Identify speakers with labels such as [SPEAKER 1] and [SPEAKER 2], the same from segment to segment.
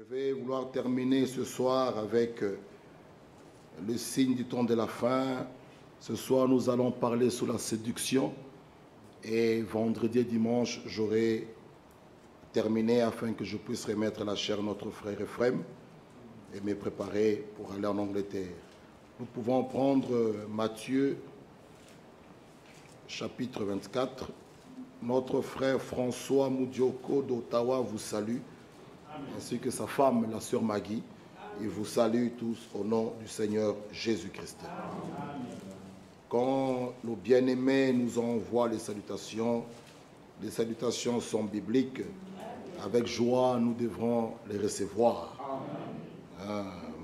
[SPEAKER 1] Je vais vouloir terminer ce soir avec le signe du temps de la fin. Ce soir, nous allons parler sur la séduction. Et vendredi et dimanche, j'aurai terminé afin que je puisse remettre la chair à notre frère Ephrem et me préparer pour aller en Angleterre. Nous pouvons prendre Matthieu, chapitre 24. Notre frère François Moudioko d'Ottawa vous salue, ainsi que sa femme, la sœur Maggie. Ils vous saluent tous au nom du Seigneur Jésus-Christ. Quand nos bien-aimés nous envoient les salutations sont bibliques. Avec joie, nous devrons les recevoir.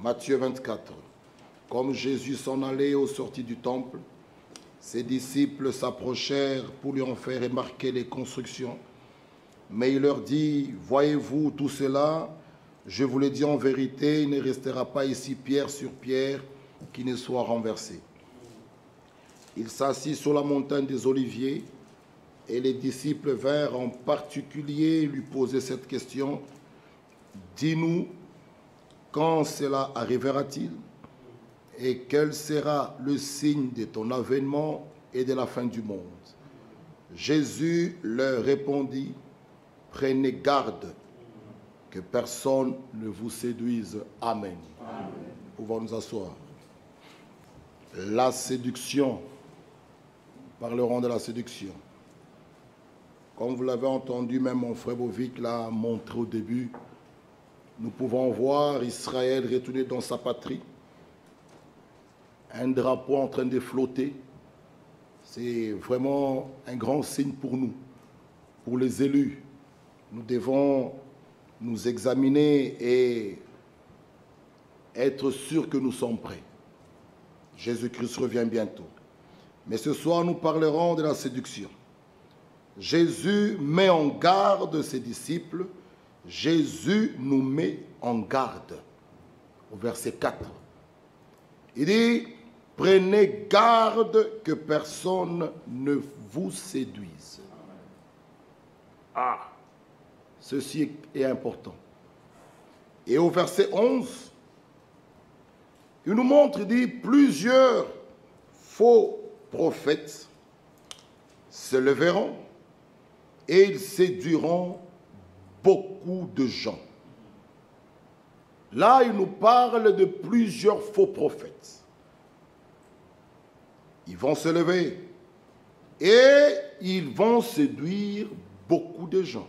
[SPEAKER 1] Matthieu 24. Comme Jésus s'en allait au sorties du temple, ses disciples s'approchèrent pour lui en faire remarquer les constructions. Mais il leur dit, « Voyez-vous tout cela? Je vous le dis en vérité, il ne restera pas ici pierre sur pierre qui ne soit renversée. » Il s'assit sur la montagne des Oliviers et les disciples vinrent en particulier lui poser cette question. « Dis-nous, quand cela arrivera-t-il? Et quel sera le signe de ton avènement et de la fin du monde? » Jésus leur répondit, « Prenez garde que personne ne vous séduise. » Amen. Amen. Nous pouvons nous asseoir. La séduction. Nous parlerons de la séduction. Comme vous l'avez entendu, même mon frère Bovic l'a montré au début, nous pouvons voir Israël retourner dans sa patrie, un drapeau en train de flotter. C'est vraiment un grand signe pour nous, pour les élus. Nous devons nous examiner et être sûrs que nous sommes prêts. Jésus-Christ revient bientôt. Mais ce soir, nous parlerons de la séduction. Jésus met en garde ses disciples. Jésus nous met en garde. Au verset 4. Il dit, « Prenez garde que personne ne vous séduise. » Ah, ceci est important. Et au verset 11, il nous montre, il dit, « Plusieurs faux prophètes se leveront et ils séduiront beaucoup de gens. » Là, il nous parle de plusieurs faux prophètes. Ils vont se lever et ils vont séduire beaucoup de gens.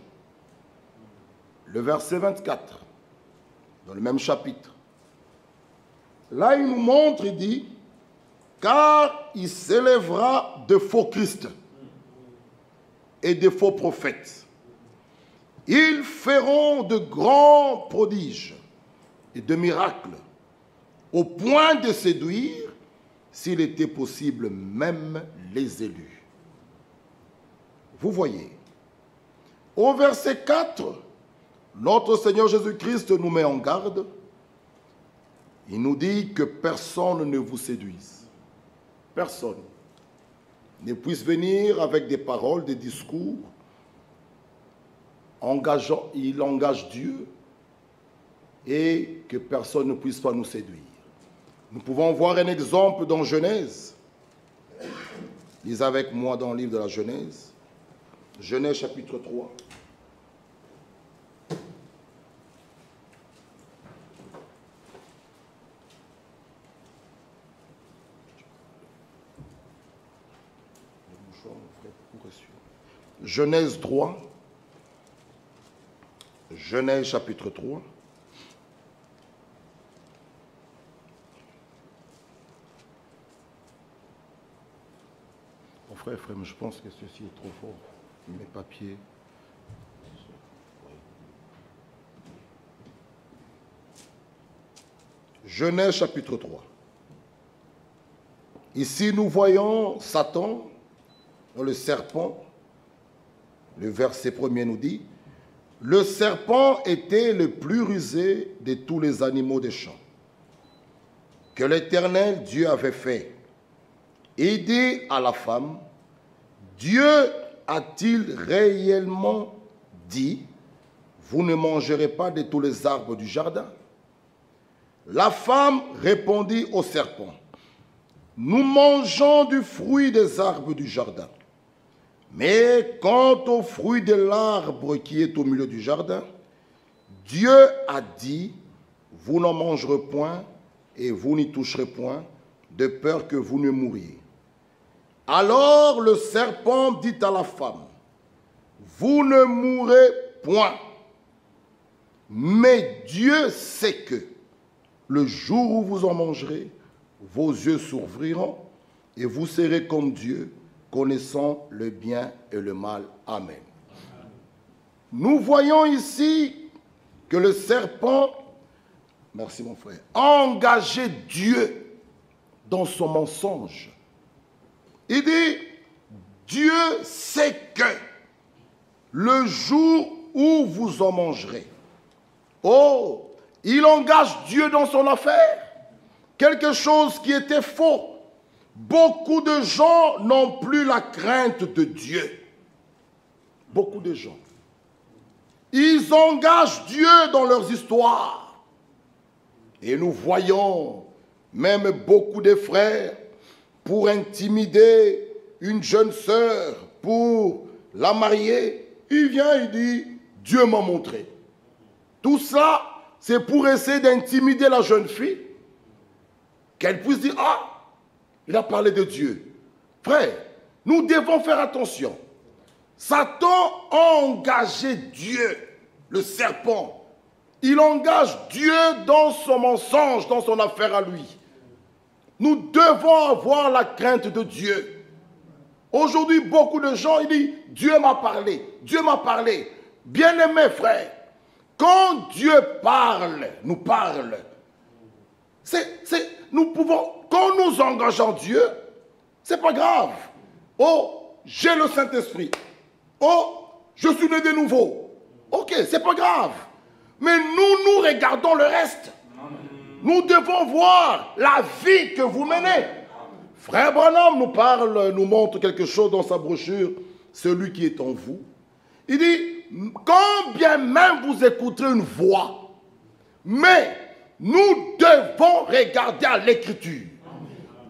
[SPEAKER 1] Le verset 24, dans le même chapitre. Là, il nous montre, il dit, « Car il s'élèvera de faux Christ et de faux prophètes. Ils feront de grands prodiges et de miracles, au point de séduire, s'il était possible, même les élus. » Vous voyez, au verset 4, notre Seigneur Jésus-Christ nous met en garde. Il nous dit que personne ne vous séduise. Personne ne puisse venir avec des paroles, des discours, engageant, il engage Dieu, et que personne ne puisse pas nous séduire. Nous pouvons voir un exemple dans Genèse. Lisez avec moi dans le livre de la Genèse. Genèse chapitre 3. Genèse 3. Genèse chapitre 3. Mon frère, je pense que ceci est trop fort. Mes papiers. Genèse chapitre 3. Ici, nous voyons Satan, dans le serpent. Le verset 1er nous dit, « Le serpent était le plus rusé de tous les animaux des champs que l'Éternel Dieu avait fait. Il dit à la femme, Dieu a-t-il réellement dit, vous ne mangerez pas de tous les arbres du jardin. La femme répondit au serpent, nous mangeons du fruit des arbres du jardin. Mais quant au fruit de l'arbre qui est au milieu du jardin, Dieu a dit, vous n'en mangerez point et vous n'y toucherez point, de peur que vous ne mouriez. Alors le serpent dit à la femme, vous ne mourrez point. Mais Dieu sait que le jour où vous en mangerez, vos yeux s'ouvriront et vous serez comme Dieu, connaissant le bien et le mal. Amen. Nous voyons ici que le serpent, merci mon frère, a engagé Dieu dans son mensonge. Il dit, Dieu sait que le jour où vous en mangerez, oh, il engage Dieu dans son affaire, quelque chose qui était faux. Beaucoup de gens n'ont plus la crainte de Dieu. Beaucoup de gens. Ils engagent Dieu dans leurs histoires. Et nous voyons même beaucoup de frères, pour intimider une jeune sœur, pour la marier, il vient et dit, Dieu m'a montré. Tout ça, c'est pour essayer d'intimider la jeune fille, qu'elle puisse dire, ah, il a parlé de Dieu. Frère, nous devons faire attention. Satan a engagé Dieu, le serpent. Il engage Dieu dans son mensonge, dans son affaire à lui. Nous devons avoir la crainte de Dieu. Aujourd'hui, beaucoup de gens, ils disent, Dieu m'a parlé, Dieu m'a parlé. Bien-aimés frères, quand Dieu parle, nous parle, nous pouvons, quand nous engageons Dieu, c'est pas grave. Oh, j'ai le Saint-Esprit. Oh, je suis né de nouveau. Ok, c'est pas grave. Mais nous regardons le reste. Nous devons voir la vie que vous menez. Frère Branham nous parle, nous montre quelque chose dans sa brochure, celui qui est en vous. Il dit, quand bien même vous écouterez une voix, mais nous devons regarder à l'écriture.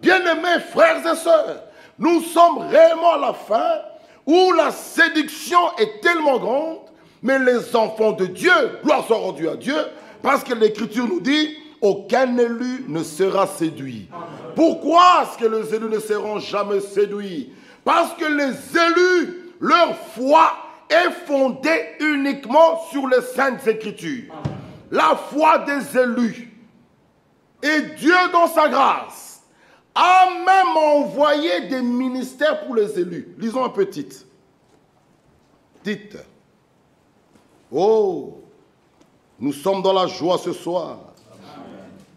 [SPEAKER 1] Bien-aimés frères et sœurs, nous sommes réellement à la fin où la séduction est tellement grande, mais les enfants de Dieu, gloire soit rendue à Dieu, parce que l'écriture nous dit, aucun élu ne sera séduit. Pourquoi est-ce que les élus ne seront jamais séduits? Parce que les élus, leur foi est fondée uniquement sur les saintes écritures. La foi des élus. Et Dieu, dans sa grâce, a même envoyé des ministères pour les élus. Lisons un peu Tite. Tite. Oh, nous sommes dans la joie ce soir.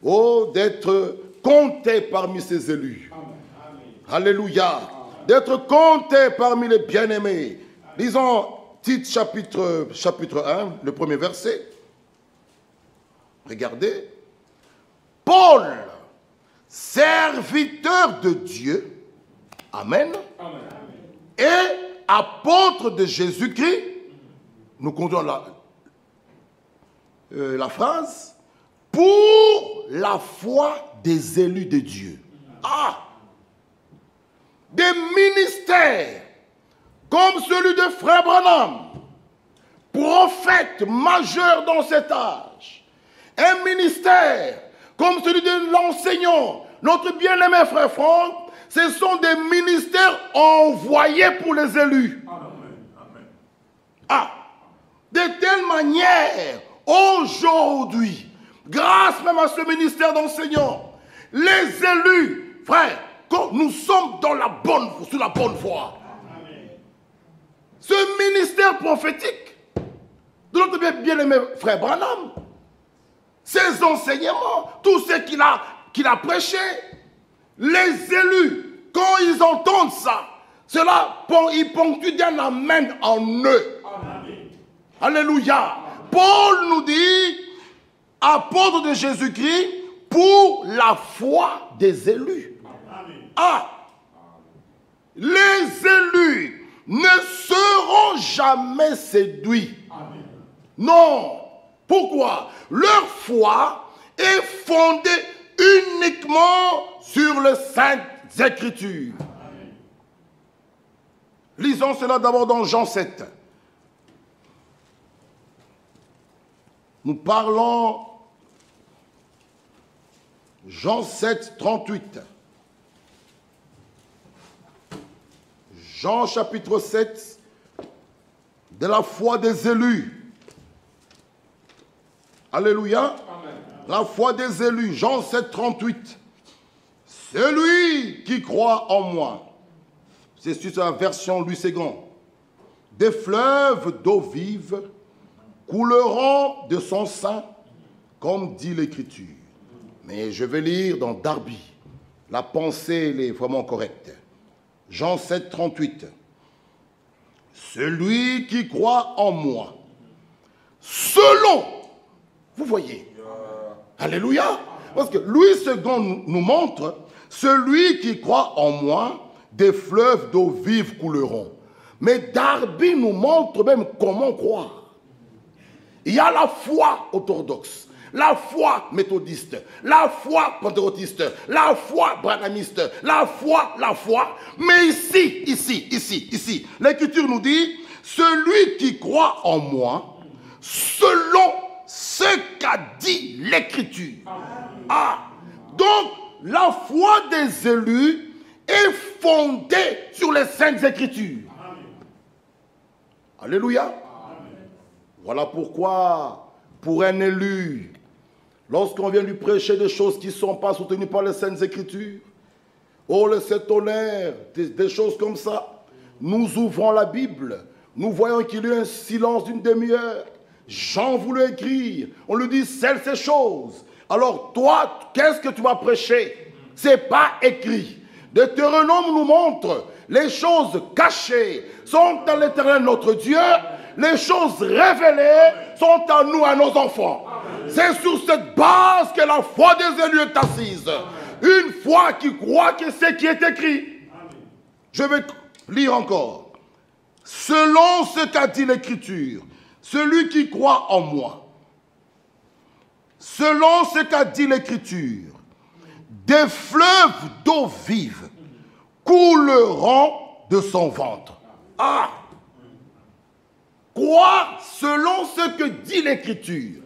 [SPEAKER 1] Oh, d'être comptés parmi ces élus. Alléluia. D'être comptés parmi les bien-aimés. Lisons Tite chapitre 1, le premier verset. Regardez. Paul, serviteur de Dieu, Amen, et apôtre de Jésus-Christ, nous conduisons la phrase, pour la foi des élus de Dieu. Ah! Des ministères comme celui de Frère Branham, prophète majeur dans cet âge. Un ministère comme celui de l'enseignant, notre bien-aimé Frère Franck, ce sont des ministères envoyés pour les élus. Amen. Ah! De telle manière, aujourd'hui, grâce même à ce ministère d'enseignants, les élus, frères, nous sommes dans la bonne, sur la bonne voie. Amen. Ce ministère prophétique de notre bien-aimé Frère Branham, ses enseignements, tout ce qu'il a prêché, les élus, quand ils entendent ça, cela, ils ponctuent d'un amen en eux. Amen. Alléluia. Paul nous dit, apôtre de Jésus-Christ, pour la foi des élus. Amen. Ah, les élus ne seront jamais séduits. Amen. Non. Pourquoi? Leur foi est fondée uniquement sur les Saintes Écritures. Amen. Lisons cela d'abord dans Jean 7. Nous parlons Jean 7, 38. Jean chapitre 7, de la foi des élus. Alléluia. Amen. La foi des élus. Jean 7, 38. Celui qui croit en moi. C'est sur la version Louis II. Des fleuves d'eau vive couleront de son sein, comme dit l'Écriture. Mais je vais lire dans Darby. La pensée est vraiment correcte. Jean 7, 38. Celui qui croit en moi, selon, vous voyez, alléluia, parce que Louis II nous montre, celui qui croit en moi, des fleuves d'eau vive couleront. Mais Darby nous montre même comment croire. Il y a la foi orthodoxe, la foi méthodiste, la foi pentecôtiste, la foi branhamiste, la foi, mais ici, l'Écriture nous dit, celui qui croit en moi, selon ce qu'a dit l'Écriture. Ah, donc la foi des élus est fondée sur les Saintes Écritures. Alléluia. Voilà pourquoi, pour un élu, lorsqu'on vient lui prêcher des choses qui ne sont pas soutenues par les Saintes Écritures, oh, le tonnerre, des choses comme ça, nous ouvrons la Bible, nous voyons qu'il y a un silence d'une demi-heure. Jean voulait écrire, on lui dit, celles ces choses. Alors toi, qu'est-ce que tu vas prêcher? Ce n'est pas écrit. Deutéronome nous montre, les choses cachées sont dans l'Éternel notre Dieu, les choses révélées sont à nous, à nos enfants. C'est sur cette base que la foi des élus est assise. Une foi qui croit que c'est qui est écrit. Je vais lire encore. Selon ce qu'a dit l'Écriture, celui qui croit en moi, selon ce qu'a dit l'Écriture, des fleuves d'eau vive couleront de son ventre. Ah! Croire selon ce que dit l'Écriture.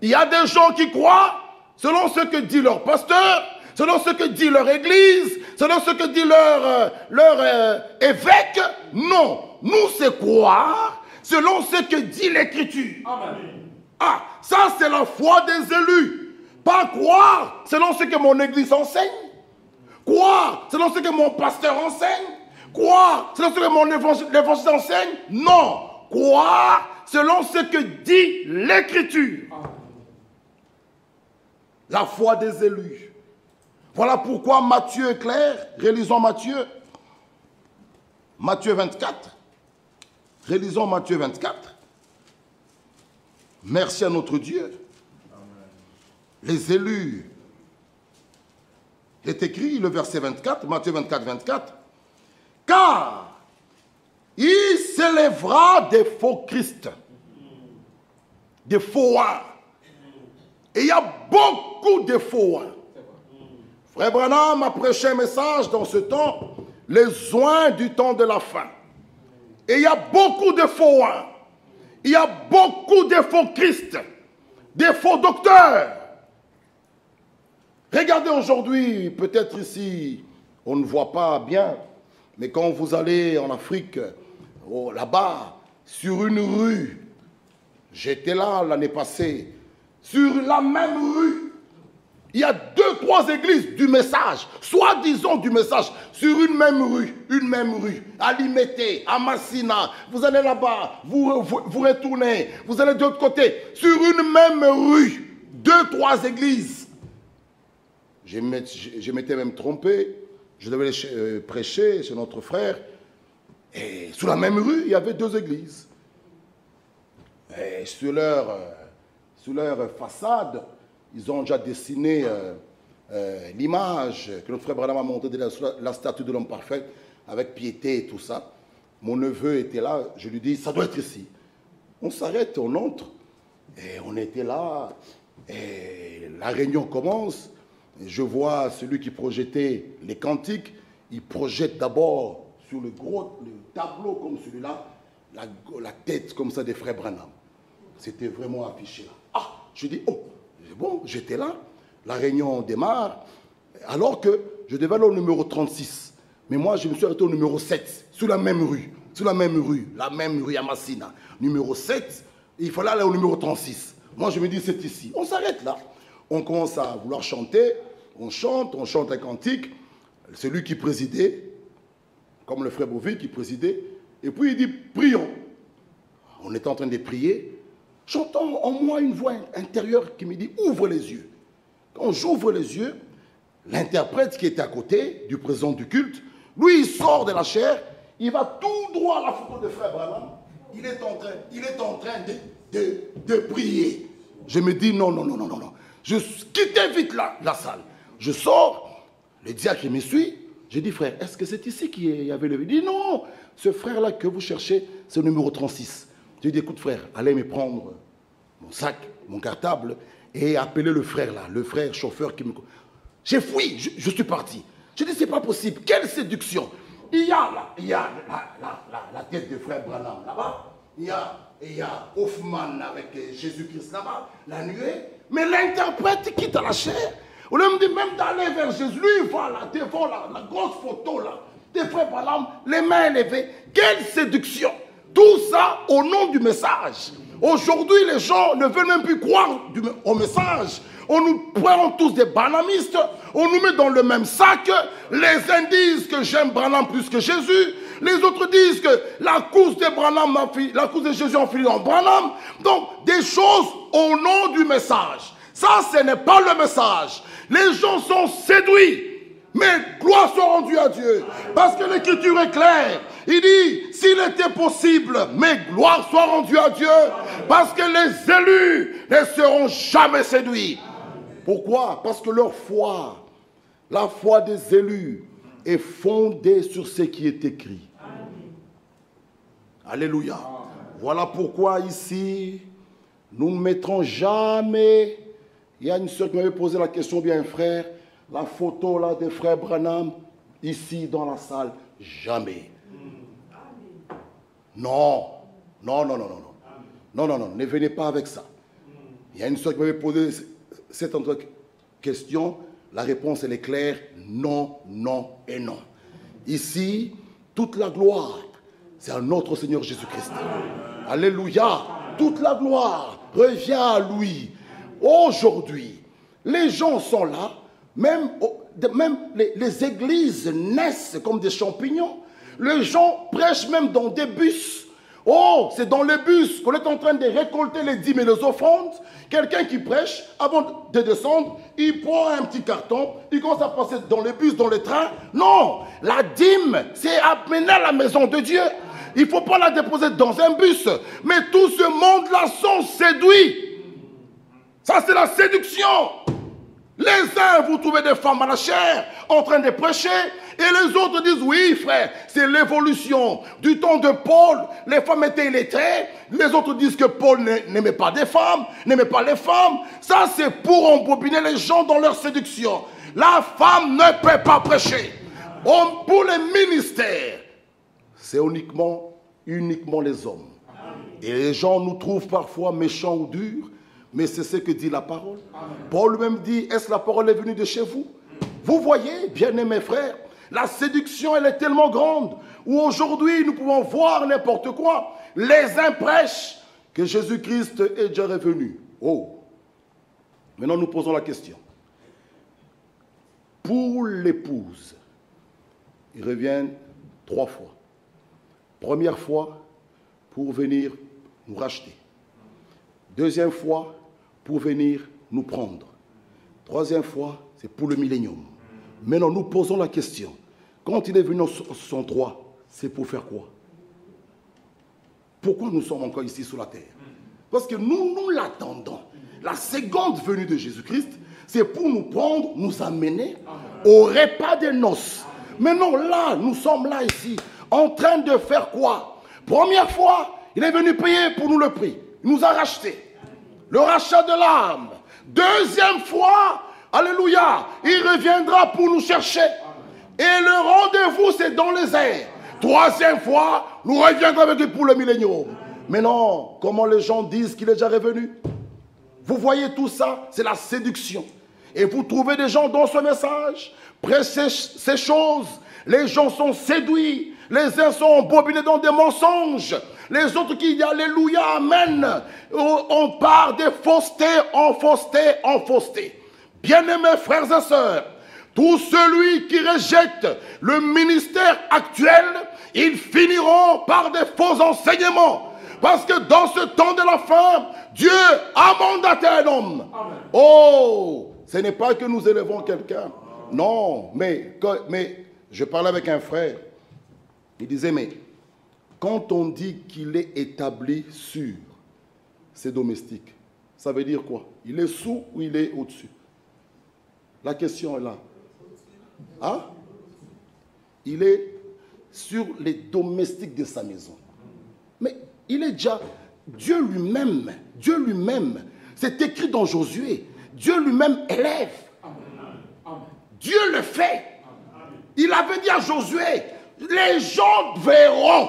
[SPEAKER 1] Il y a des gens qui croient selon ce que dit leur pasteur, selon ce que dit leur église, selon ce que dit leur évêque. Non, nous c'est croire selon ce que dit l'Écriture. Ah, ça c'est la foi des élus. Pas croire selon ce que mon église enseigne. Croire selon ce que mon pasteur enseigne. Croire selon ce que mon évangile enseigne. Non. Croire selon ce que dit l'Écriture. La foi des élus. Voilà pourquoi Matthieu est clair. Relisons Matthieu. Matthieu 24. Relisons Matthieu 24. Merci à notre Dieu. Les élus. Il est écrit le verset 24, Matthieu 24, 24. Car il s'élèvera des faux Christ, des faux oins. Et il y a beaucoup de faux oins. Frère Branham a prêché un message dans ce temps, les oins du temps de la fin. Et il y a beaucoup de faux oins. Il y a beaucoup de faux Christ, des faux docteurs. Regardez aujourd'hui, peut-être ici, on ne voit pas bien, mais quand vous allez en Afrique, là-bas, sur une rue, j'étais là l'année passée, sur la même rue, il y a 2-3 églises du message, soi-disant du message, sur une même rue, à Limete, à Massina, vous allez là-bas, vous retournez, vous allez de l'autre côté, sur une même rue, 2-3 églises. Je m'étais même trompé, je devais prêcher chez notre frère, et sur la même rue, il y avait 2 églises. Et sur leur façade, ils ont déjà dessiné l'image que notre frère Branham a montée de la statue de l'homme parfait, avec piété et tout ça. Mon neveu était là, je lui dis, ça doit être ici. On s'arrête, on entre, et on était là, et la réunion commence. Et je vois celui qui projetait les cantiques, il projette d'abord sur le tableau comme celui-là, la tête comme ça des frères Branham. C'était vraiment affiché là. Ah, je dis, oh, bon, j'étais là, la réunion démarre, alors que je devais aller au numéro 36. Mais moi, je me suis arrêté au numéro 7, sur la même rue à Massina. Numéro 7, il fallait aller au numéro 36. Moi, je me dis, c'est ici. On s'arrête là. On commence à vouloir chanter, on chante un cantique. Celui qui présidait, comme le frère Beauvais qui présidait, et puis il dit, prions. On était en train de prier. J'entends en moi une voix intérieure qui me dit, ouvre les yeux. Quand j'ouvre les yeux, l'interprète qui était à côté du président du culte, lui, il sort de la chair, il va tout droit à la photo de frère Branham. Il est en train de prier. Je me dis, non. Je quittais vite la salle. Je sors, le diacre me suit. Je dis, frère, est-ce que c'est ici qu'il y avait le... Il dit, non, ce frère-là que vous cherchez, c'est le numéro 36. Je dis, écoute, frère, allez me prendre mon sac, mon cartable, et appeler le frère là, le frère chauffeur qui me... J'ai fui, je suis parti. Je dis, c'est pas possible, quelle séduction. Il y a la tête de frère Branham là-bas, il y a Hoffman avec Jésus-Christ là-bas, la nuée, mais l'interprète quitte à la chair. On me dit même d'aller vers Jésus, lui il voit là, devant la grosse photo là, des frères Branham, les mains élevées. Quelle séduction. Tout ça au nom du message. Aujourd'hui, les gens ne veulent même plus croire au message. On nous prend tous des branhamistes, on nous met dans le même sac. Les uns disent que j'aime Branham plus que Jésus. Les autres disent que la course de Jésus en fini en Branham. Donc, des choses au nom du message. Ça, ce n'est pas le message. Les gens sont séduits. Mais gloire soit rendue à Dieu. Parce que l'écriture est claire. Il dit, s'il était possible, mais gloire soit rendue à Dieu. Parce que les élus ne seront jamais séduits. Pourquoi? Parce que leur foi, la foi des élus, est fondée sur ce qui est écrit. Alléluia. Voilà pourquoi ici, nous ne mettrons jamais... Il y a une soeur qui m'avait posé la question, bien frère, la photo là des frères Branham, ici dans la salle, jamais. Non, ne venez pas avec ça. Il y a une soeur qui m'avait posé cette question, la réponse elle est claire, non, non et non. Ici, toute la gloire, c'est à notre Seigneur Jésus-Christ. Alléluia, toute la gloire revient à lui. Aujourd'hui, les gens sont là, même les églises naissent comme des champignons. Les gens prêchent même dans des bus. Oh, c'est dans les bus qu'on est en train de récolter les dîmes et les offrandes. Quelqu'un qui prêche, avant de descendre, il prend un petit carton, il commence à passer dans les bus, dans les trains. Non, la dîme, c'est amener à la maison de Dieu. Il ne faut pas la déposer dans un bus. Mais tout ce monde-là sont séduits. Ça, c'est la séduction. Les uns, vous trouvez des femmes à la chair en train de prêcher, et les autres disent, oui frère, c'est l'évolution. Du temps de Paul, les femmes étaient illettrées, les autres disent que Paul n'aimait pas des femmes, n'aimait pas les femmes. Ça, c'est pour embobiner les gens dans leur séduction. La femme ne peut pas prêcher. Pour les ministères, c'est uniquement les hommes. Et les gens nous trouvent parfois méchants ou durs, mais c'est ce que dit la parole. Paul même dit, est-ce que la parole est venue de chez vous? Vous voyez, bien-aimés frères, la séduction, elle est tellement grande, où aujourd'hui, nous pouvons voir n'importe quoi. Les uns prêchent que Jésus-Christ est déjà revenu. Oh! Maintenant, nous posons la question. Pour l'épouse, ils reviennent 3 fois. Première fois, pour venir nous racheter. Deuxième fois, pour venir nous prendre. Troisième fois, c'est pour le millénium. Maintenant, nous posons la question. Quand il est venu sur son droit, c'est pour faire quoi? Pourquoi nous sommes encore ici sur la terre? Parce que nous l'attendons. La seconde venue de Jésus-Christ, c'est pour nous prendre, nous amener au repas des noces. Maintenant, là, nous sommes là ici, en train de faire quoi? Première fois, Il est venu payer pour nous le prix. Il nous a rachetés. Le rachat de l'âme. Deuxième fois, alléluia, il reviendra pour nous chercher. Et le rendez-vous, c'est dans les airs. Troisième fois, nous reviendrons avec lui pour le millénium. Mais non, comment les gens disent qu'il est déjà revenu? Vous voyez tout ça, c'est la séduction. Et vous trouvez des gens dans ce message, prêchez ces choses. Les gens sont séduits. Les uns sont embobinés dans des mensonges. Les autres qui disent alléluia, amen. On part des faussetés en fausseté en fausseté. Bien-aimés frères et sœurs, tout celui qui rejette le ministère actuel, ils finiront par des faux enseignements. Parce que dans ce temps de la fin, Dieu a mandaté un homme. Amen. Oh, ce n'est pas que nous élevons quelqu'un. Non, mais je parlais avec un frère. Il disait, mais quand on dit qu'il est établi sur ses domestiques, ça veut dire quoi? Il est sous ou il est au-dessus? La question est là. Hein? Il est sur les domestiques de sa maison. Mais il est déjà, Dieu lui-même, c'est écrit dans Josué, Dieu lui-même élève. Dieu le fait. Il avait dit à Josué, les gens verront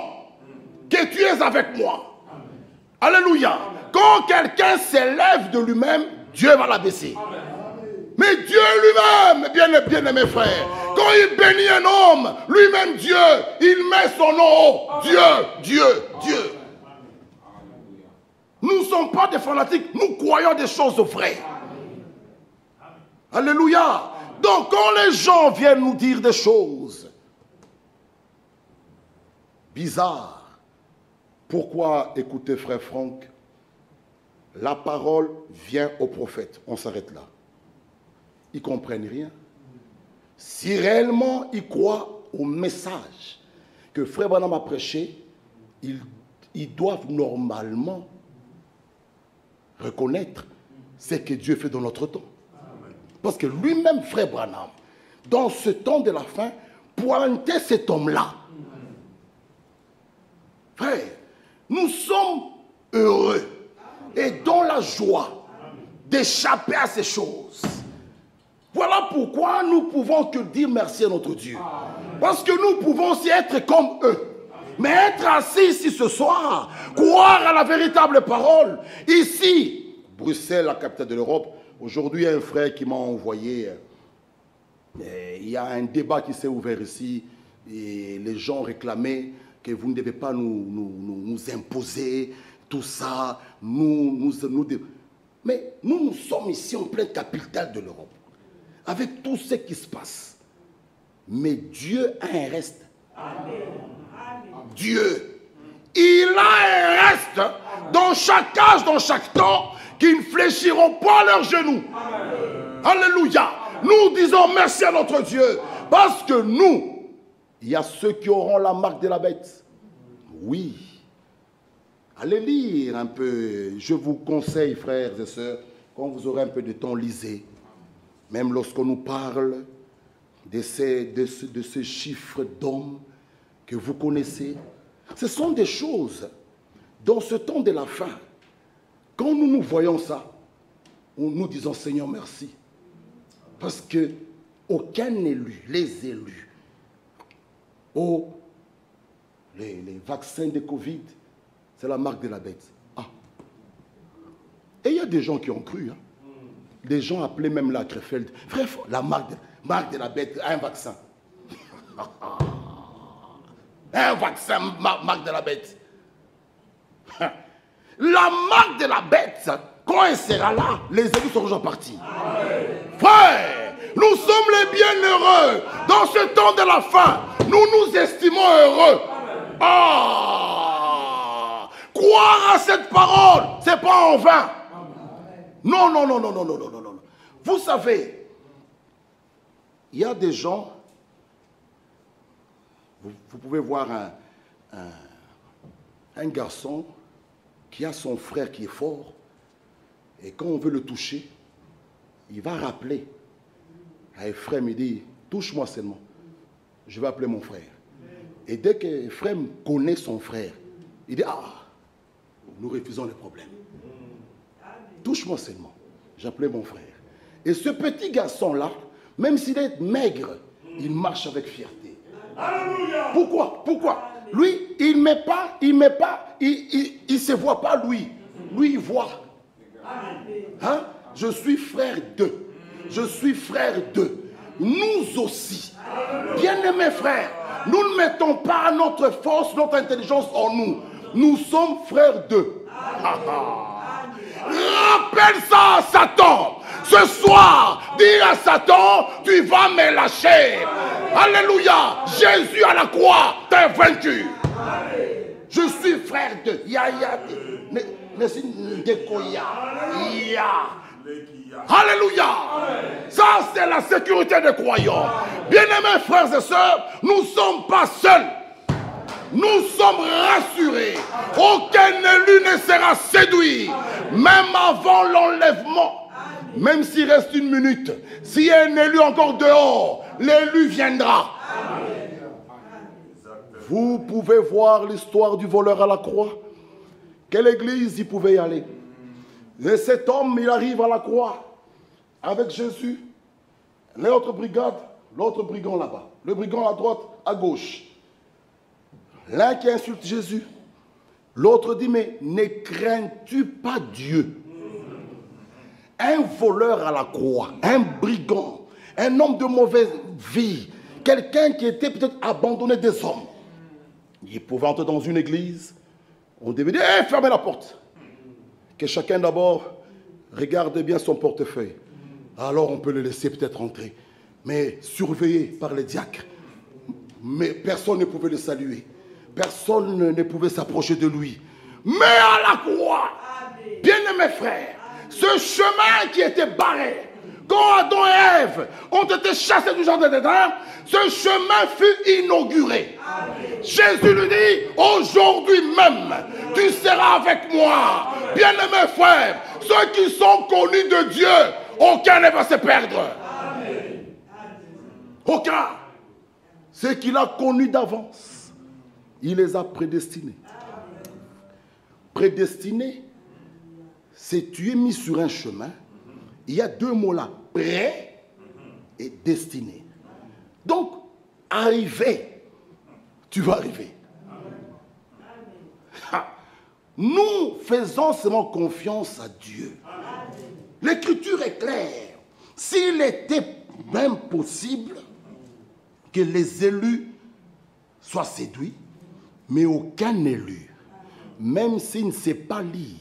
[SPEAKER 1] que tu es avec moi. Alléluia. Quand quelqu'un s'élève de lui-même, Dieu va l'abaisser. Mais Dieu lui-même, bien aimé frère, quand il bénit un homme, lui-même Dieu, il met son nom haut. Dieu. Nous ne sommes pas des fanatiques, nous croyons des choses vraies. Alléluia. Donc quand les gens viennent nous dire des choses bizarres, pourquoi écouter frère Franck? La parole vient au prophète. On s'arrête là. Ils ne comprennent rien. Si réellement ils croient au message que frère Branham a prêché, ils doivent normalement reconnaître ce que Dieu fait dans notre temps. Parce que lui-même, frère Branham, dans ce temps de la fin, pointait cet homme-là. Frère, nous sommes heureux et dans la joie d'échapper à ces choses. Voilà pourquoi nous pouvons que dire merci à notre Dieu. Parce que nous pouvons aussi être comme eux. Mais être assis ici ce soir, croire à la véritable parole, ici, Bruxelles, la capitale de l'Europe, aujourd'hui, il y a un frère qui m'a envoyé, il y a un débat qui s'est ouvert ici, et les gens réclamaient que vous ne devez pas nous imposer tout ça, mais nous sommes ici en pleine capitale de l'Europe, avec tout ce qui se passe. Mais Dieu a un reste. Amen. Dieu, il a un reste dans chaque âge, dans chaque temps, qui ne fléchiront pas leurs genoux. Amen. Alléluia. Nous disons merci à notre Dieu, parce que nous, il y a ceux qui auront la marque de la bête. Oui. Allez lire un peu. Je vous conseille, frères et sœurs, quand vous aurez un peu de temps, lisez. Même lorsqu'on nous parle de ces chiffres d'hommes que vous connaissez, ce sont des choses, dans ce temps de la fin, quand nous voyons ça, nous disons Seigneur merci. Parce que aucun élu, les élus, les vaccins de Covid, c'est la marque de la bête. Ah. Et il y a des gens qui ont cru. Hein. Des gens appelaient même la Krefeld. Frère, la marque de la bête, un vaccin. Un vaccin, marque de la bête. La marque de la bête, quand elle sera là, les élus seront déjà partis. Frère, nous sommes les bienheureux. Dans ce temps de la fin, nous nous estimons heureux. Ah, croire à cette parole, c'est pas en vain. Non. Vous savez, il y a des gens, vous pouvez voir un garçon qui a son frère qui est fort, et quand on veut le toucher, il va rappeler à Ephraim, il dit, touche-moi seulement, je vais appeler mon frère. Et dès que Ephraim connaît son frère, il dit, ah, nous refusons les problèmes. Touche-moi seulement. J'appelais mon frère. Et ce petit garçon-là, même s'il est maigre, il marche avec fierté. Alléluia. Pourquoi? Lui, il se voit pas lui. Lui, il voit. Hein? Je suis frère d'eux. Je suis frère d'eux. Nous aussi, bien-aimés frères, nous ne mettons pas notre force, notre intelligence en nous. Nous sommes frères d'eux. Rappelle ça à Satan. Ce soir, dis à Satan, tu vas me lâcher. Alléluia. Jésus à la croix t'a vaincu. Je suis frère d'eux. Alléluia. Ça, c'est la sécurité des croyants. Bien-aimés frères et sœurs, nous ne sommes pas seuls. Nous sommes rassurés. Aucun élu ne sera séduit. Même avant l'enlèvement. Même s'il reste une minute. S'il y a un élu encore dehors, l'élu viendra. Vous pouvez voir l'histoire du voleur à la croix. Quelle église il pouvait y aller? Et cet homme, il arrive à la croix avec Jésus. L'autre brigade, l'autre brigand là-bas. Le brigand à droite, à gauche. L'un qui insulte Jésus. L'autre dit, mais ne crains-tu pas Dieu? Un voleur à la croix, un brigand, un homme de mauvaise vie, quelqu'un qui était peut-être abandonné des hommes. Il pouvait entrer dans une église, on devait dire, hey, fermez la porte. Que chacun d'abord regarde bien son portefeuille. Alors on peut le laisser peut-être entrer. Mais surveillé par les diacres. Mais personne ne pouvait le saluer. Personne ne pouvait s'approcher de lui. Mais à la croix, bien-aimés frères, ce chemin qui était barré, quand Adam et Ève ont été chassés du jardin d'Éden, ce chemin fut inauguré. Amen. Jésus lui dit, aujourd'hui même, tu seras avec moi. Bien-aimés frères, ceux qui sont connus de Dieu, aucun ne va se perdre. Amen. Aucun. Ceux qu'il a connus d'avance, il les a prédestinés. Prédestinés, c'est tu es mis sur un chemin. Il y a deux mots là, prêt et destiné. Donc, arriver, tu vas arriver. Nous faisons seulement confiance à Dieu. L'écriture est claire. S'il était même possible que les élus soient séduits, mais aucun élu, même s'il ne sait pas lire,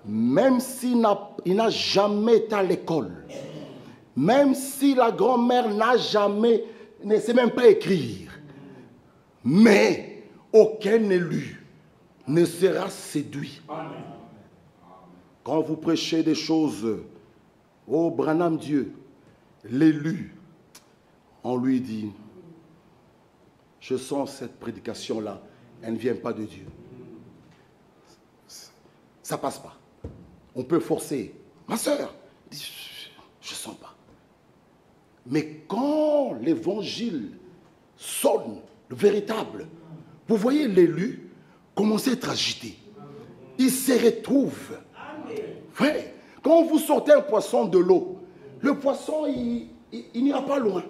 [SPEAKER 1] même s'il n'a jamais été à l'école, même si la grand-mère ne sait même pas écrire, mais aucun élu ne sera séduit. Amen. Quand vous prêchez des choses, oh Branham Dieu, l'élu, on lui dit, je sens cette prédication-là, elle ne vient pas de Dieu. Ça ne passe pas. On peut forcer. Ma soeur, je ne sens pas. Mais quand l'évangile sonne, le véritable, vous voyez l'élu commencer à être agité. Il se retrouve. Ouais. Quand vous sortez un poisson de l'eau, le poisson, il n'ira pas loin.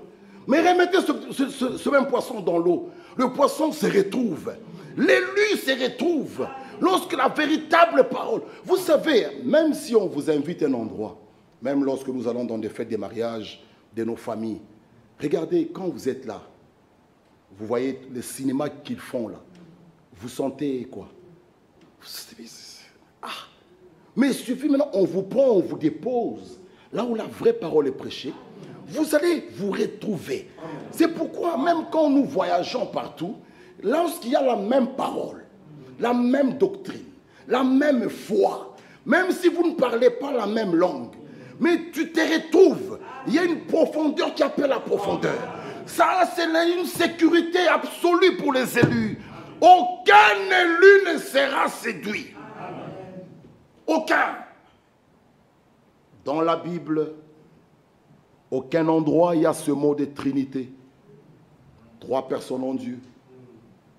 [SPEAKER 1] Mais remettez ce même poisson dans l'eau. Le poisson se retrouve. L'élu se retrouve. Lorsque la véritable parole, vous savez, même si on vous invite à un endroit, même lorsque nous allons dans des fêtes des mariages de nos familles, regardez, quand vous êtes là, vous voyez le cinéma qu'ils font là, vous sentez quoi? Ah, mais il suffit maintenant, on vous prend, on vous dépose, là où la vraie parole est prêchée, vous allez vous retrouver. C'est pourquoi même quand nous voyageons partout, lorsqu'il y a la même parole, la même doctrine, la même foi, même si vous ne parlez pas la même langue, mais tu te retrouves, il y a une profondeur qui appelle la profondeur. Ça, c'est une sécurité absolue pour les élus. Aucun élu ne sera séduit. Aucun. Dans la Bible, aucun endroit il y a ce mot de Trinité. 3 personnes en Dieu.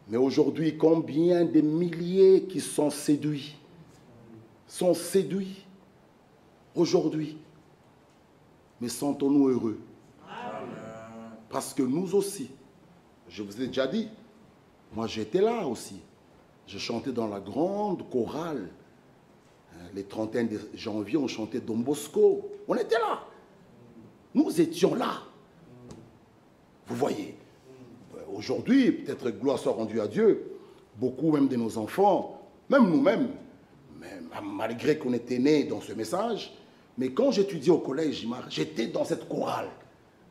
[SPEAKER 1] Mais aujourd'hui, combien de milliers qui sont séduits aujourd'hui. Mais sentons-nous heureux. Parce que nous aussi, je vous ai déjà dit, moi j'étais là aussi. Je chantais dans la grande chorale. Les 31 de janvier, on chantait Don Bosco. On était là. Nous étions là. Vous voyez. Aujourd'hui, peut-être gloire soit rendue à Dieu. Beaucoup même de nos enfants, même nous-mêmes, malgré qu'on était nés dans ce message, mais quand j'étudiais au collège, j'étais dans cette chorale.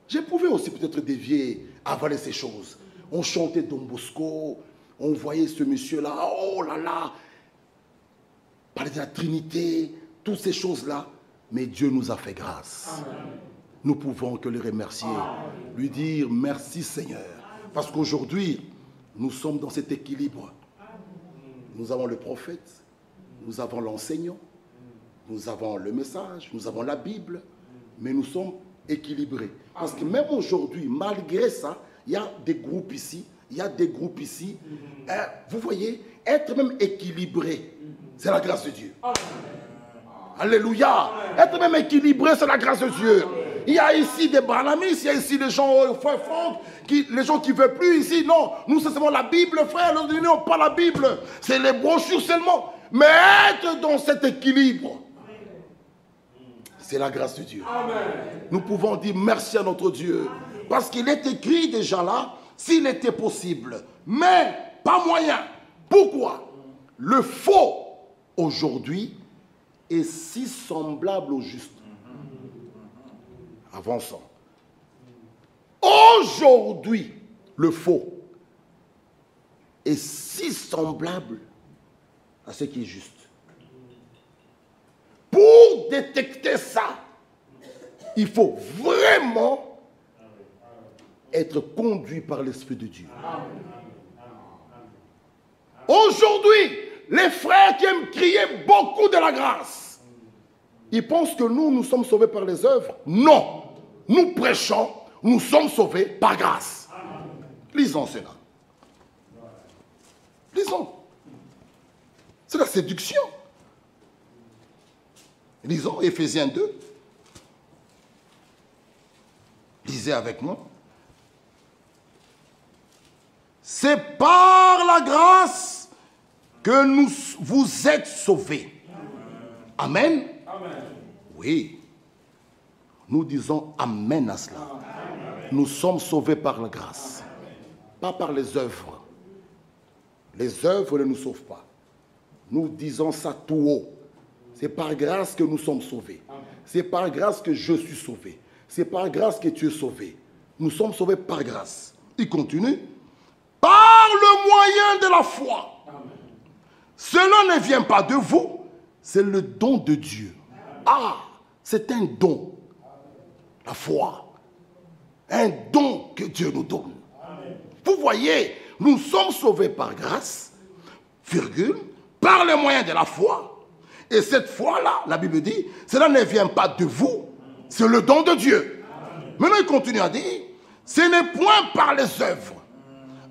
[SPEAKER 1] Je pouvais aussi peut-être dévier, avaler ces choses. On chantait Don Bosco, on voyait ce monsieur-là, oh là là, parler de la Trinité, toutes ces choses-là. Mais Dieu nous a fait grâce. Amen. Nous pouvons que le remercier, lui dire merci Seigneur. Parce qu'aujourd'hui, nous sommes dans cet équilibre. Nous avons le prophète, nous avons l'enseignant, nous avons le message, nous avons la Bible, mais nous sommes équilibrés. Parce que même aujourd'hui, malgré ça, il y a des groupes ici, il y a des groupes ici. Vous voyez, être même équilibré, c'est la grâce de Dieu. Alléluia. Être même équilibré, c'est la grâce de Dieu. Il y a ici des branamis, il y a ici des gens, les gens qui ne veulent plus ici. Non, nous c'est seulement la Bible, frère. Nous n'avons pas la Bible. C'est les brochures seulement. Mais être dans cet équilibre, c'est la grâce de Dieu. Amen. Nous pouvons dire merci à notre Dieu. Parce qu'il est écrit déjà là, s'il était possible. Mais pas moyen. Pourquoi? Le faux, aujourd'hui, est si semblable au juste. Avançons. Aujourd'hui, le faux est si semblable à ce qui est juste. Pour détecter ça, il faut vraiment être conduit par l'Esprit de Dieu. Aujourd'hui, les frères qui aiment crier beaucoup de la grâce, ils pensent que nous sommes sauvés par les œuvres. Non, nous prêchons, nous sommes sauvés par grâce. Lisons cela. Lisons. C'est la séduction. Lisons Éphésiens 2. Lisez avec moi. C'est par la grâce que vous êtes sauvés. Amen. Amen. Oui. Nous disons Amen à cela. Amen. Nous sommes sauvés par la grâce. Amen. Pas par les œuvres. Les œuvres ne nous sauvent pas. Nous disons ça tout haut. C'est par grâce que nous sommes sauvés. C'est par grâce que je suis sauvé. C'est par grâce que tu es sauvé. Nous sommes sauvés par grâce. Il continue. Par le moyen de la foi. Amen. Cela ne vient pas de vous. C'est le don de Dieu. Ah, c'est un don. La foi. Un don que Dieu nous donne. Amen. Vous voyez, nous sommes sauvés par grâce, virgule, par le moyen de la foi. Et cette foi-là, la Bible dit, cela ne vient pas de vous, c'est le don de Dieu. Amen. Maintenant, il continue à dire, ce n'est point par les œuvres,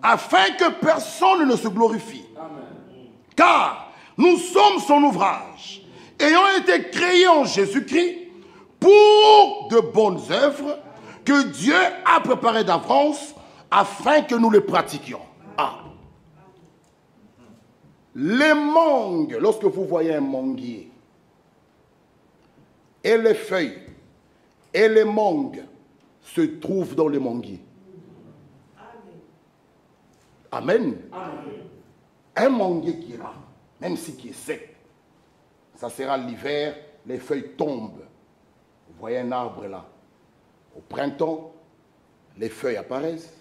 [SPEAKER 1] afin que personne ne se glorifie. Amen. Car nous sommes son ouvrage, ayant été créés en Jésus-Christ pour de bonnes œuvres que Dieu a préparées d'avance afin que nous les pratiquions. Ah. Les mangues, lorsque vous voyez un manguier, et les feuilles, et les mangues se trouvent dans les manguiers. Amen. Amen. Un manguier qui est là, même si qui est sec, ça sera l'hiver, les feuilles tombent. Vous voyez un arbre là. Au printemps, les feuilles apparaissent,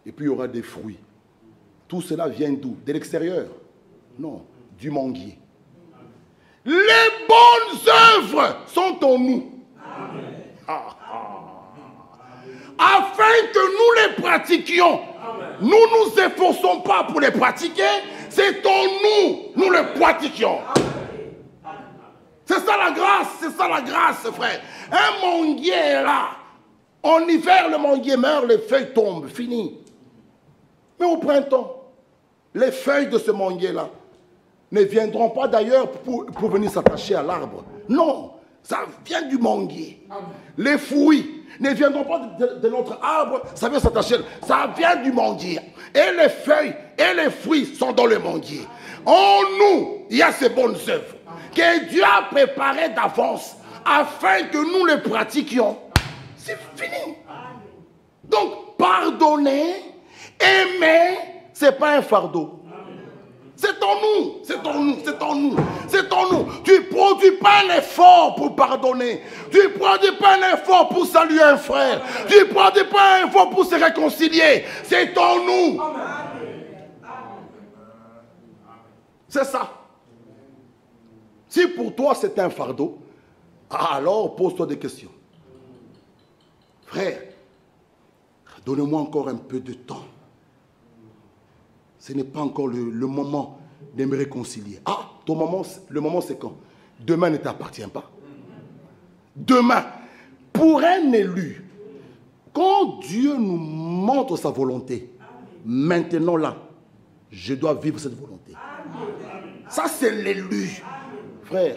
[SPEAKER 1] et puis il y aura des fruits. Tout cela vient d'où? De l'extérieur? Non, du manguier. Les bonnes œuvres sont en nous. Amen. Afin que nous les pratiquions. Amen. Nous ne nous efforçons pas pour les pratiquer, c'est en nous, nous les pratiquions. Amen. C'est ça la grâce, c'est ça la grâce, frère. Un manguier est là. En hiver, le manguier meurt, les feuilles tombent, fini. Mais au printemps, Les feuilles de ce manguier-là ne viendront pas d'ailleurs pour venir s'attacher à l'arbre. Non, ça vient du manguier. Les fruits ne viendront pas de notre arbre, ça vient s'attacher. Ça vient du manguier. Et les feuilles et les fruits sont dans le manguier. En nous, il y a ces bonnes œuvres que Dieu a préparées d'avance afin que nous les pratiquions. C'est fini. Donc, pardonner, aimer, ce n'est pas un fardeau. C'est en nous, c'est en nous, c'est en nous, c'est en nous. Tu ne produis pas un effort pour pardonner. Tu ne produis pas un effort pour saluer un frère. Tu ne produis pas un effort pour se réconcilier. C'est en nous. C'est ça. Si pour toi c'est un fardeau, alors pose-toi des questions. Frère, donnez-moi encore un peu de temps. Ce n'est pas encore le moment de me réconcilier. Ah, le moment c'est quand? Demain ne t'appartient pas. Demain, pour un élu, quand Dieu nous montre sa volonté, maintenant là, je dois vivre cette volonté. Ça c'est l'élu. Frère,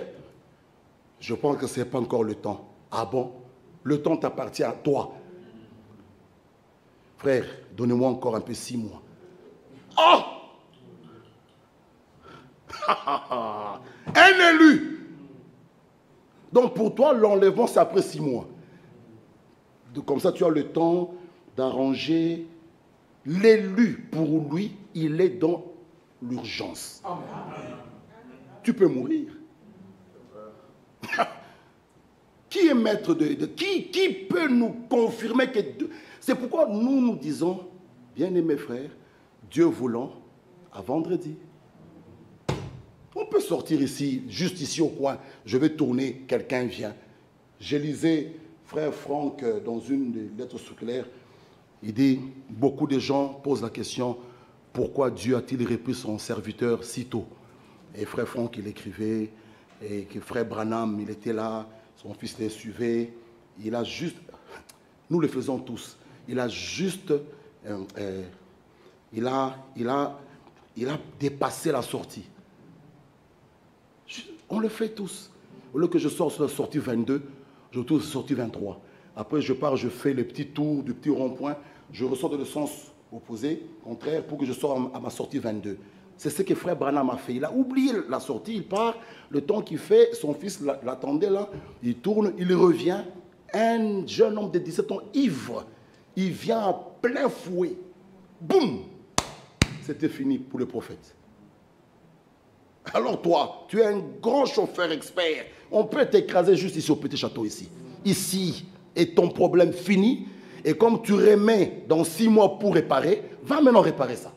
[SPEAKER 1] je pense que ce n'est pas encore le temps. Ah bon? Le temps t'appartient à toi. Frère, donnez-moi encore un peu 6 mois. Oh! Un élu. Donc pour toi, l'enlèvement, c'est après 6 mois. Donc, comme ça, tu as le temps d'arranger. L'élu, pour lui, il est dans l'urgence. Tu peux mourir. Qui est maître de qui peut nous confirmer que... C'est pourquoi nous disons, bien-aimés frères, Dieu voulant, à vendredi. On peut sortir ici, juste ici au coin. Je vais tourner, quelqu'un vient. Je lisais frère Franck dans une des lettres circulaires. Il dit, beaucoup de gens posent la question, pourquoi Dieu a-t-il repris son serviteur si tôt? Et frère Franck, il écrivait, et que frère Branham, il était là, son fils les suivait. Il a juste, nous le faisons tous, il a juste, il a dépassé la sortie. On le fait tous. Au lieu que je sorte sur la sortie 22, je retourne sur la sortie 23. Après, je pars, je fais le petit tour du petit rond-point, je ressors dans le sens opposé, contraire, pour que je sorte à ma sortie 22. C'est ce que frère Branham a fait. Il a oublié la sortie, il part, le temps qu'il fait, son fils l'attendait là, il tourne, il revient. Un jeune homme de 17 ans, ivre, il vient à plein fouet. Boum! C'était fini pour le prophète. Alors toi, tu es un grand chauffeur expert. On peut t'écraser juste ici au petit château ici. Ici est ton problème fini. Et comme tu remets dans 6 mois pour réparer, va maintenant réparer ça.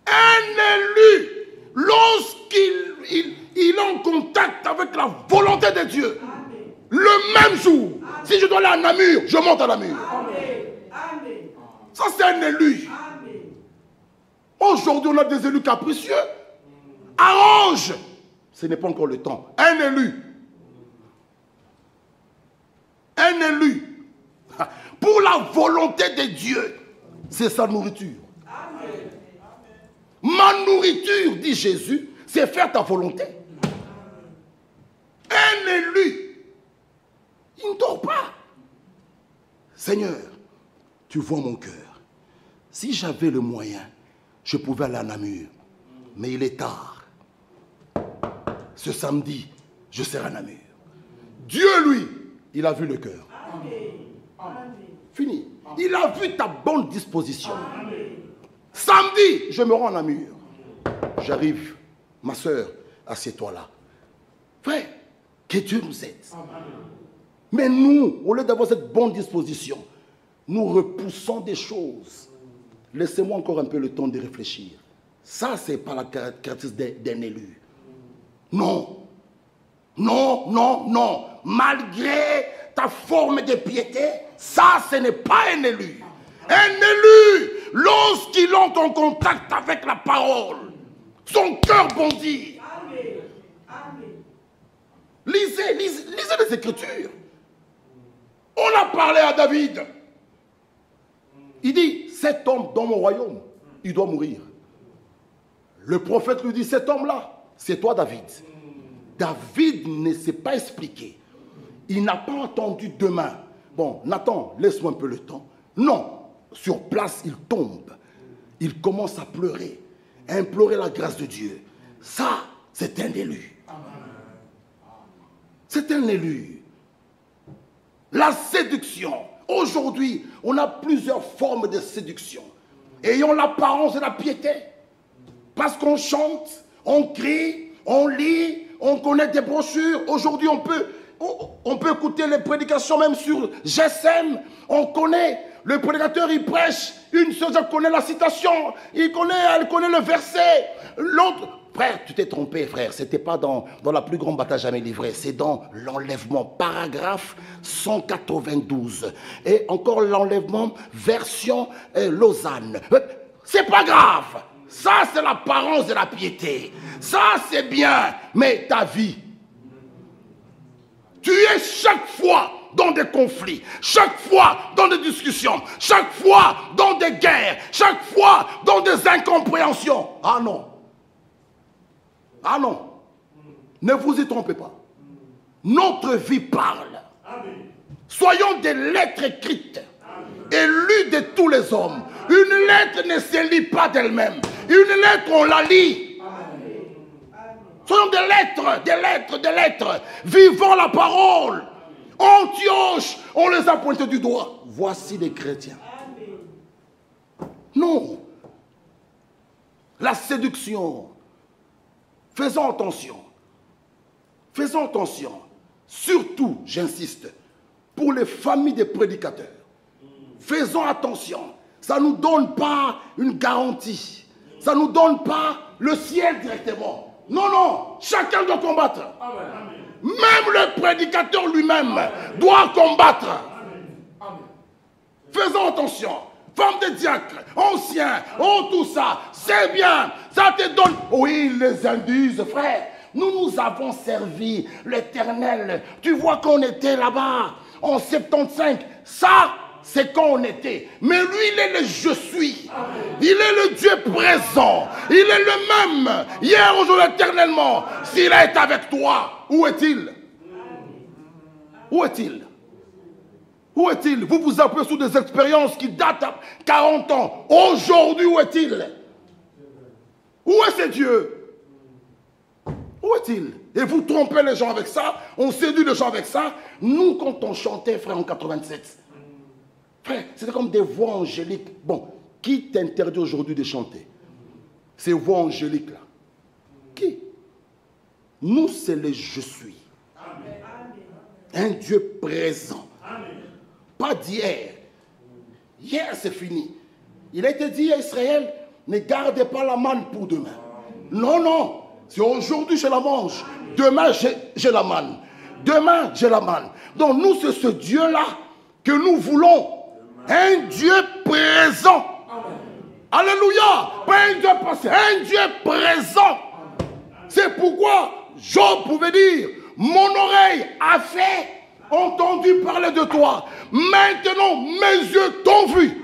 [SPEAKER 1] Un élu, lorsqu'il est en contact avec la volonté de Dieu, le même jour, si je dois aller à Namur, je monte à Namur. Ça, c'est un élu. Aujourd'hui, on a des élus capricieux. Arrange. Ce n'est pas encore le temps. Un élu. Un élu. Pour la volonté de Dieu, c'est sa nourriture. Ma nourriture, dit Jésus, c'est faire ta volonté. Un élu, il ne dort pas. Seigneur, tu vois mon cœur. Si j'avais le moyen, je pouvais aller à Namur. Mais il est tard. Ce samedi, je serai à Namur. Dieu, lui, il a vu le cœur. Fini. Il a vu ta bonne disposition. Samedi, je me rends à Namur. J'arrive. Ma soeur, assieds-toi là. Frère, que Dieu nous aide. Mais nous, au lieu d'avoir cette bonne disposition, nous repoussons des choses. Laissez-moi encore un peu le temps de réfléchir. Ça, ce n'est pas la caractéristique d'un élu. Non. Non, non, non. Malgré ta forme de piété, ça, ce n'est pas un élu. Un élu, lorsqu'il entre en contact avec la parole, son cœur bondit. Lisez les Écritures. On a parlé à David. Il dit, cet homme dans mon royaume, il doit mourir. Le prophète lui dit, cet homme-là, c'est toi David. David ne s'est pas expliqué. Il n'a pas entendu demain. Bon, Nathan, laisse-moi un peu le temps. Non, sur place, il tombe. Il commence à pleurer, à implorer la grâce de Dieu. Ça, c'est un élu. C'est un élu. La séduction. Aujourd'hui, on a plusieurs formes de séduction. Ayant l'apparence de la piété. Parce qu'on chante, on crie, on lit, on connaît des brochures. Aujourd'hui, on peut écouter les prédications même sur GSM. On connaît, le prédicateur, il prêche. Une seule, elle connaît la citation. Elle connaît le verset. L'autre, frère, tu t'es trompé, frère. Ce n'était pas dans la plus grande bataille jamais livrée. C'est dans l'enlèvement, paragraphe 192. Et encore l'enlèvement, version Lausanne. C'est pas grave. Ça, c'est l'apparence de la piété. Ça, c'est bien. Mais ta vie, tu es chaque fois dans des conflits, chaque fois dans des discussions, chaque fois dans des guerres, chaque fois dans des incompréhensions. Ah non. Ah non. Ne vous y trompez pas. Notre vie parle. Soyons des lettres écrites et lues de tous les hommes. Une lettre ne se lit pas d'elle-même. Une lettre, on la lit. Soyons des lettres, des lettres, des lettres. Vivons la parole. Antioche, on les a pointés du doigt. Voici les chrétiens. Non. La séduction. Faisons attention. Faisons attention. Surtout, j'insiste, pour les familles des prédicateurs. Faisons attention. Ça ne nous donne pas une garantie. Ça ne nous donne pas le ciel directement. Non, non. Chacun doit combattre. Même le prédicateur lui-même doit combattre. Faisons attention. Femmes de diacre, anciens, tout ça, c'est bien. Ça te donne. Oui, les indices, frère. Nous avons servi l'Éternel. Tu vois qu'on était là-bas en 75. Ça, c'est quand on était. Mais lui, il est le je suis. Il est le Dieu présent. Il est le même. Hier, aujourd'hui, éternellement. S'il est avec toi, où est-il? Où est-il? Où est-il? Vous vous appelez sous des expériences qui datent à 40 ans. Aujourd'hui, où est-il? Où est ce Dieu? Où est-il? Et vous trompez les gens avec ça. On séduit les gens avec ça. Nous, quand on chantait, frère, en 87, frère, c'était comme des voix angéliques. Bon, qui t'interdit aujourd'hui de chanter? Ces voix angéliques-là. Qui? Nous, c'est le je suis. Un Dieu présent. Pas d'hier. Hier, c'est fini. Il a été dit à Israël, ne gardez pas la manne pour demain. Non, non. C'est aujourd'hui, je la mange. Demain, j'ai la manne. Demain, j'ai la manne. Donc, nous, c'est ce Dieu-là que nous voulons. Un Dieu présent. Alléluia. Pas un Dieu passé, un Dieu présent. C'est pourquoi Job pouvait dire, mon oreille a fait, entendu parler de toi. Maintenant, mes yeux t'ont vu.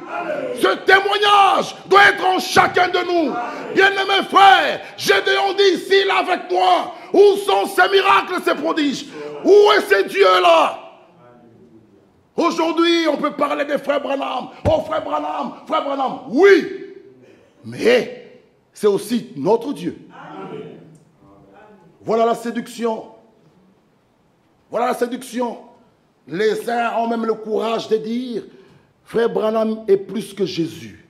[SPEAKER 1] Ce témoignage doit être en chacun de nous. Bien-aimés frères, Gédéon dit, s'il est avec moi, où sont ces miracles, ces prodiges? Où est ce Dieu-là? Aujourd'hui, on peut parler des frères Branham. Oh, frère Branham, oui. Mais c'est aussi notre Dieu. Voilà la séduction. Voilà la séduction. Les uns ont même le courage de dire, frère Branham est plus que Jésus.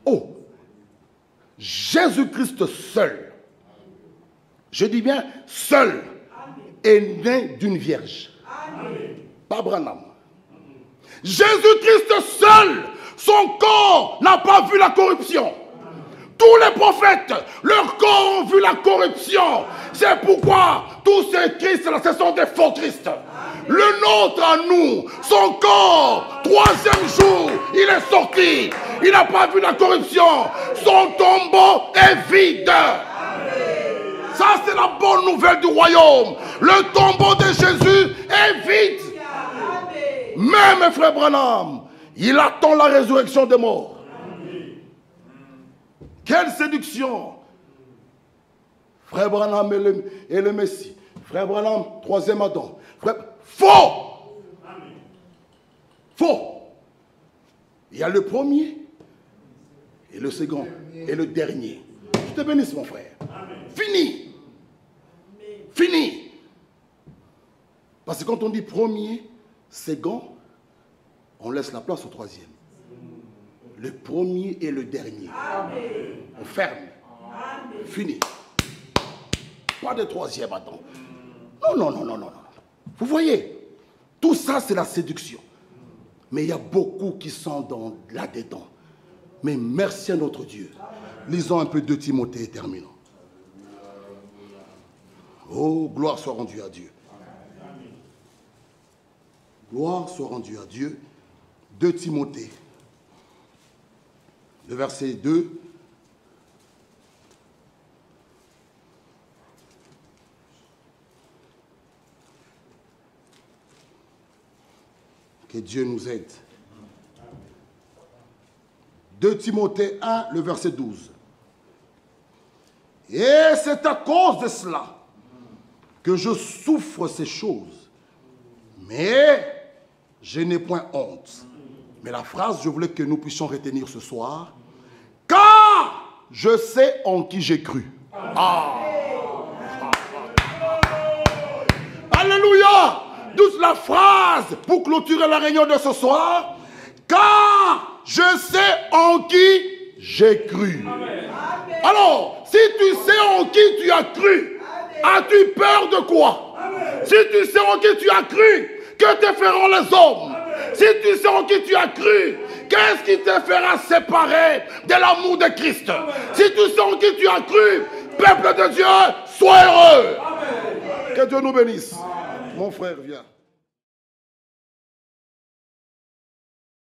[SPEAKER 1] Oh, Jésus-Christ seul, je dis bien seul, est né d'une vierge. Pas Branham. Jésus-Christ seul, son corps n'a pas vu la corruption. Tous les prophètes, leur corps ont vu la corruption. C'est pourquoi tous ces Christ-là, ce sont des faux Christ. Le nôtre à nous, son corps, troisième jour, il est sorti. Il n'a pas vu la corruption. Son tombeau est vide. Ça, c'est la bonne nouvelle du royaume. Le tombeau de Jésus est vide. Même frère Branham, il attend la résurrection des morts. Quelle séduction! Frère Branham et le Messie. Frère Branham, troisième Adam. Faux! Faux! Il y a le premier et le second et le dernier. Je te bénisse, mon frère. Fini! Fini! Parce que quand on dit premier, second, on laisse la place au troisième. Le premier et le dernier. On ferme. Fini. Pas de troisième Adam. Non. Vous voyez, tout ça c'est la séduction. Mais il y a beaucoup qui sont là-dedans. Mais merci à notre Dieu. Lisons un peu 2 Timothée et terminons. Oh, gloire soit rendue à Dieu. Gloire soit rendue à Dieu. 2 Timothée. Le verset 2. Que Dieu nous aide. 2 Timothée 1, le verset 12. Et c'est à cause de cela que je souffre ces choses. Mais je n'ai point honte. Mais la phrase, je voulais que nous puissions retenir ce soir. Car je sais en qui j'ai cru. Alléluia! Douce la phrase pour clôturer la réunion de ce soir. Car je sais en qui j'ai cru. Amen. Alors, si tu sais en qui tu as cru, as-tu peur de quoi? Amen. Si tu sais en qui tu as cru, que te feront les hommes? Amen. Si tu sais en qui tu as cru, qu'est-ce qui te fera séparer de l'amour de Christ? Amen. Si tu sais en qui tu as cru, peuple de Dieu, sois heureux. Amen. Que Dieu nous bénisse. Amen. Mon frère, viens.